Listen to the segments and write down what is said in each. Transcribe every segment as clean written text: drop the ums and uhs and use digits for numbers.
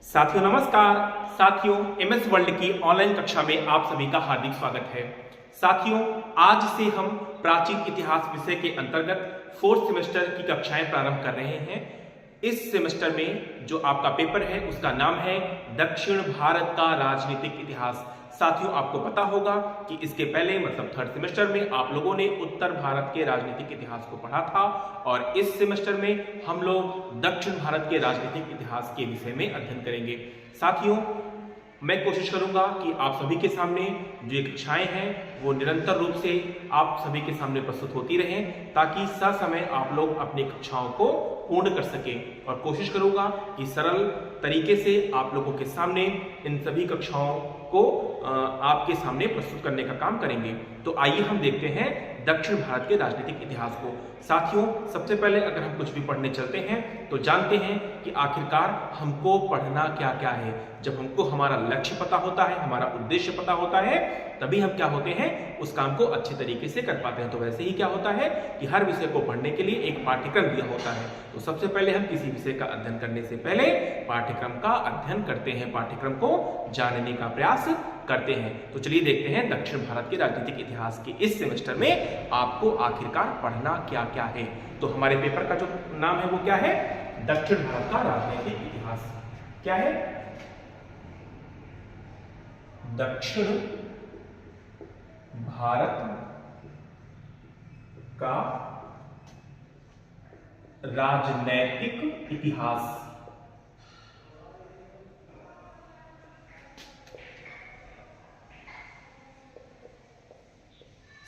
साथियों नमस्कार। साथियों एमएस वर्ल्ड की ऑनलाइन कक्षा में आप सभी का हार्दिक स्वागत है। साथियों आज से हम प्राचीन इतिहास विषय के अंतर्गत फोर्थ सेमेस्टर की कक्षाएं प्रारंभ कर रहे हैं। इस सेमेस्टर में जो आपका पेपर है उसका नाम है दक्षिण भारत का राजनीतिक इतिहास। साथियों आपको पता होगा कि इसके पहले मतलब थर्ड सेमेस्टर में आप लोगों ने उत्तर भारत के राजनीतिक इतिहास को पढ़ा था और इस सेमेस्टर में हम लोग दक्षिण भारत के राजनीतिक इतिहास के विषय में अध्ययन करेंगे। साथियों मैं कोशिश करूंगा कि आप सभी के सामने जो ये कक्षाएं हैं वो निरंतर रूप से आप सभी के सामने प्रस्तुत होती रहें ताकि ससमय आप लोग अपनी कक्षाओं को पूर्ण कर सकें और कोशिश करूंगा कि सरल तरीके से आप लोगों के सामने इन सभी कक्षाओं को आपके सामने प्रस्तुत करने का काम करेंगे। तो आइए हम देखते हैं दक्षिण भारत के राजनीतिक इतिहास को। साथियों सबसे पहले अगर हम कुछ भी पढ़ने चलते हैं तो जानते हैं कि आखिरकार हमको पढ़ना क्या क्या है। जब हमको हमारा लक्ष्य पता होता है, हमारा उद्देश्य पता होता है, तभी हम क्या होते हैं उस काम को अच्छे तरीके से कर पाते हैं। तो वैसे ही क्या होता है कि हर विषय को पढ़ने के लिए एक पाठ्यक्रम दिया होता है। तो सबसे पहले हम किसी विषय का अध्ययन करने से पहले पाठ्यक्रम का अध्ययन करते हैं, पाठ्यक्रम को जानने का प्रयास करते हैं। तो चलिए देखते हैं दक्षिण भारत के राजनीतिक इतिहास के इस सेमेस्टर में आपको आखिरकार पढ़ना क्या क्या है। तो हमारे पेपर का जो नाम है वो क्या है, दक्षिण भारत का राजनीतिक इतिहास। क्या है, दक्षिण भारत का राजनैतिक इतिहास।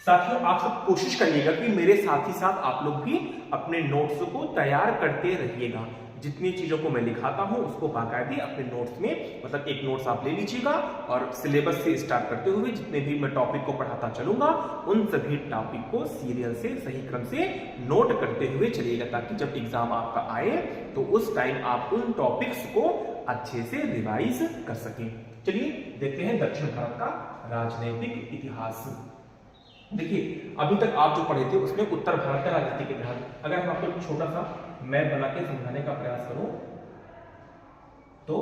साथियों आप सब कोशिश करिएगा कि मेरे साथ ही साथ आप लोग भी अपने नोट्स को तैयार करते रहिएगा। जितनी चीजों को मैं लिखाता हूं उसको बाकायदे अपने नोट्स में मतलब एक नोट्स आप ले लीजिएगा और सिलेबस से स्टार्ट करते हुए जितने भी मैं टॉपिक को पढ़ाता चलूंगा उन सभी टॉपिक को सीरियल से सही क्रम से नोट करते हुए चलिएगा ताकि जब एग्जाम आपका आए तो उस टाइम आप उन टॉपिक्स को अच्छे से रिवाइज कर सकें। चलिए देखते हैं दक्षिण भारत का राजनीतिक इतिहास। देखिए अभी तक आप जो पढ़े थे उसमें उत्तर भारत का राजनीतिक इतिहास, अगर हम आपको छोटा सा मैप बना के समझाने का प्रयास करूं तो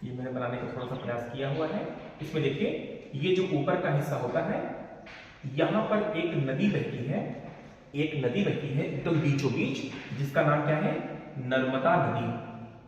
ये मैंने बनाने का थोड़ा सा प्रयास किया हुआ है। इसमें देखिए ये जो ऊपर का हिस्सा होता है यहां पर एक नदी बहती है, एक नदी बहती है एकदम बीचों बीच जिसका नाम क्या है, नर्मदा नदी।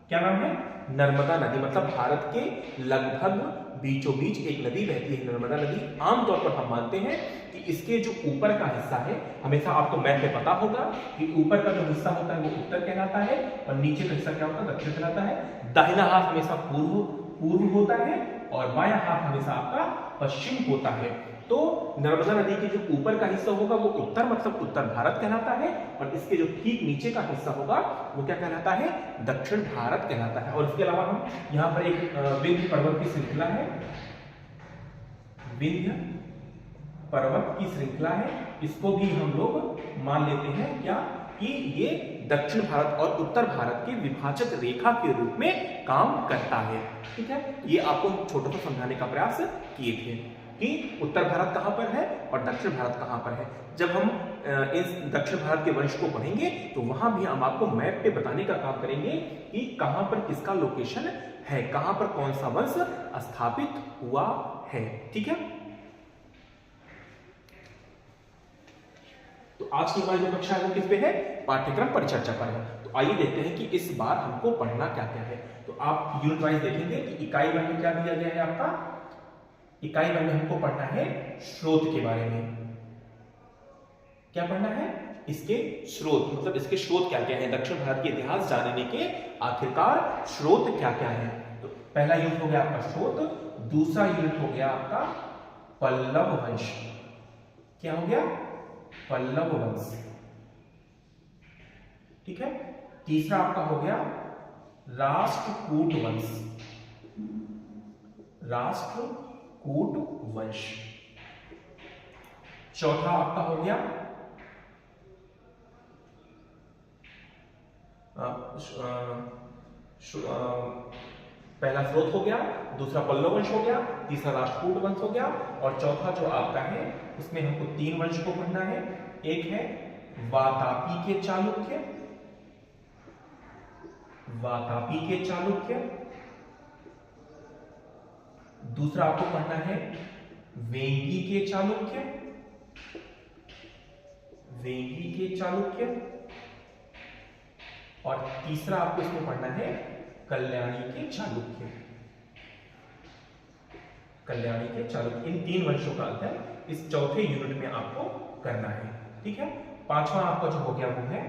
क्या नाम है, नर्मदा नदी। मतलब भारत के लगभग बीचों बीच एक नदी बहती है नर्मदा नदी। आमतौर पर हम मानते हैं कि इसके जो ऊपर का हिस्सा है, हमेशा आपको मैप में पता होगा कि ऊपर का जो हिस्सा होता है वो उत्तर कहलाता है और नीचे का हिस्सा क्या होता है, दक्षिण कहलाता है। दाहिना हाथ हमेशा पूर्व होता है और बायां हाथ हमेशा आपका पश्चिम होता है। तो नर्मदा नदी के जो ऊपर का हिस्सा होगा वो उत्तर मतलब उत्तर भारत कहलाता है और इसके जो ठीक नीचे का हिस्सा होगा वो क्या कहलाता है, दक्षिण भारत कहलाता है। और इसके अलावा हम यहाँ पर एक विंध्य पर्वत की श्रृंखला है, विंध्य पर्वत की श्रृंखला है, इसको भी हम लोग मान लेते हैं क्या कि ये दक्षिण भारत और उत्तर भारत के विभाजक रेखा के रूप में काम करता है। ठीक है, ये आपको छोटा सा समझाने का प्रयास किए थे कि उत्तर भारत कहां पर है और दक्षिण भारत कहां पर है। जब हम इस दक्षिण भारत के वंश को पढ़ेंगे तो वहां भी हम आपको मैप पे बताने का काम करेंगे कि कहां पर किसका लोकेशन है, कहां पर कौन सा वंश स्थापित हुआ है। ठीक है, तो आज की हमारी जो कक्षा है वो किस पे है, पाठ्यक्रम परिचर्चा पर है। तो आइए देखते हैं कि इस बार हमको पढ़ना क्या क्या है। तो आप यूनिट वाइज देखेंगे कि इकाई वन में क्या दिया गया है आपका, इकाई वन में हमको पढ़ना है स्रोत के बारे में। क्या पढ़ना है, इसके स्रोत मतलब इसके स्रोत क्या क्या है, दक्षिण भारत के इतिहास जानने के आखिरकार स्रोत क्या क्या है। तो पहला यूनिट हो गया आपका स्रोत, दूसरा यूनिट हो गया आपका पल्लव वंश। क्या हो गया, पल्लव वंश। ठीक है, तीसरा आपका हो गया राष्ट्रकूट वंश, राष्ट्रकूट वंश। चौथा आपका हो गया पहला स्रोत हो गया, दूसरा पल्लव वंश हो गया, तीसरा राष्ट्रकूट वंश हो गया, और चौथा जो आपका है उसमें हमको 3 वंश को पढ़ना है। एक है वातापी के चालुक्य, वातापी के चालुक्य, दूसरा आपको पढ़ना है वेंगी के चालुक्य, वेंगी के चालुक्य, और तीसरा आपको इसमें पढ़ना है कल्याणी के चालुक्य, कल्याणी के चालुक्य। इन 3 वंशों का अध्ययन इस चौथे यूनिट में आपको करना है। ठीक है, पांचवा आपका जो हो गया वो है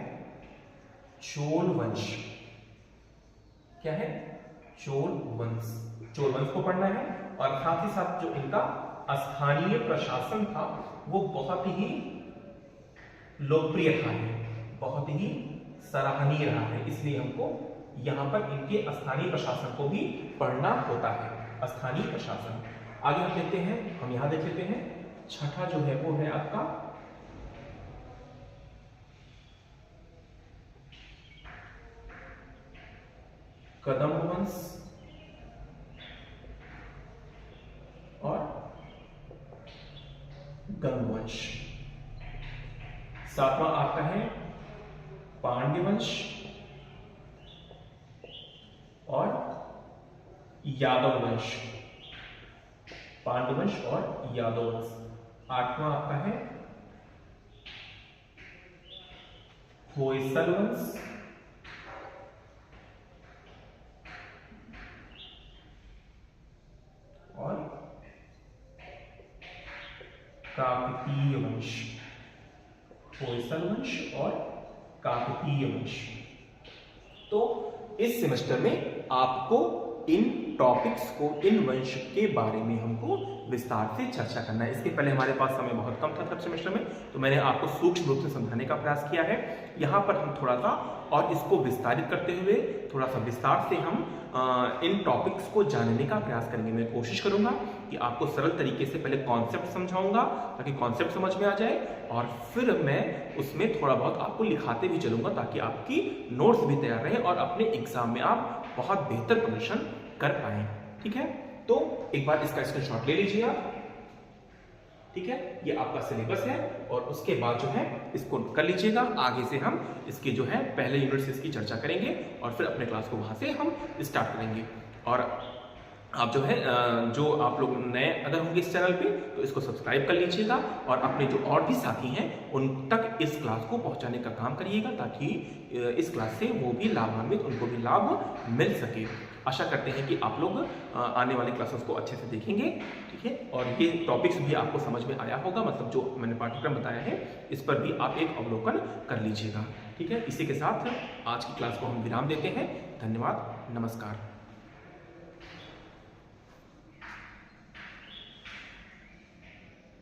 चोल वंश। क्या है? चोल वंश। चोल वंश को पढ़ना है, और साथ ही साथ जो इनका स्थानीय प्रशासन था वो बहुत ही लोकप्रिय था, बहुत ही सराहनीय रहा है, इसलिए हमको यहां पर इनके स्थानीय प्रशासन को भी पढ़ना होता है। स्थानीय प्रशासन आगे हम देखते हैं, हम यहां देख लेते हैं। छठा जो है वो है आपका कदम्ब वंश और गंग वंश। सातवां आपका है पांड्य वंश और यादव वंश, पांड्य वंश और यादव वंश। आठवां आपका है होयसल वंश और काकतीय वंश, होयसल वंश और काकतीय वंश। तो इस सेमेस्टर में आपको इन टॉपिक्स को, इन वंश के बारे में हमको विस्तार से चर्चा करना है। इसके पहले हमारे पास समय बहुत कम था थर्ड सेमेस्टर में, तो मैंने आपको सूक्ष्म रूप से समझाने का प्रयास किया है। यहाँ पर हम थोड़ा सा और इसको विस्तारित करते हुए थोड़ा सा विस्तार से हम इन टॉपिक्स को जानने का प्रयास करेंगे। मैं कोशिश करूंगा कि आपको सरल तरीके से पहले कॉन्सेप्ट समझाऊंगा ताकि कॉन्सेप्ट समझ में आ जाए, और फिर मैं उसमें थोड़ा बहुत आपको लिखाते भी चलूंगा ताकि आपकी नोट्स भी तैयार रहे और अपने एग्जाम में आप बहुत बेहतर प्रदर्शन कर पाए। ठीक है, तो एक बार इसका स्क्रीनशॉट ले लीजिए आप। ठीक है, ये आपका सिलेबस है, और उसके बाद जो है इसको कर लीजिएगा। आगे से हम इसके जो है पहले यूनिट से इसकी चर्चा करेंगे और फिर अपने क्लास को वहां से हम स्टार्ट करेंगे। और आप जो है जो आप लोग नए अगर होंगे इस चैनल पे तो इसको सब्सक्राइब कर लीजिएगा, और अपने जो और भी साथी हैं उन तक इस क्लास को पहुंचाने का काम करिएगा ताकि इस क्लास से वो भी लाभान्वित, उनको भी लाभ मिल सके। आशा करते हैं कि आप लोग आने वाली क्लासेस को अच्छे से देखेंगे। ठीक है, और ये टॉपिक्स भी आपको समझ में आया होगा, मतलब जो मैंने पाठ्यक्रम बताया है इस पर भी आप एक अवलोकन कर लीजिएगा। ठीक है, इसी के साथ आज की क्लास को हम विराम देते हैं। धन्यवाद, नमस्कार।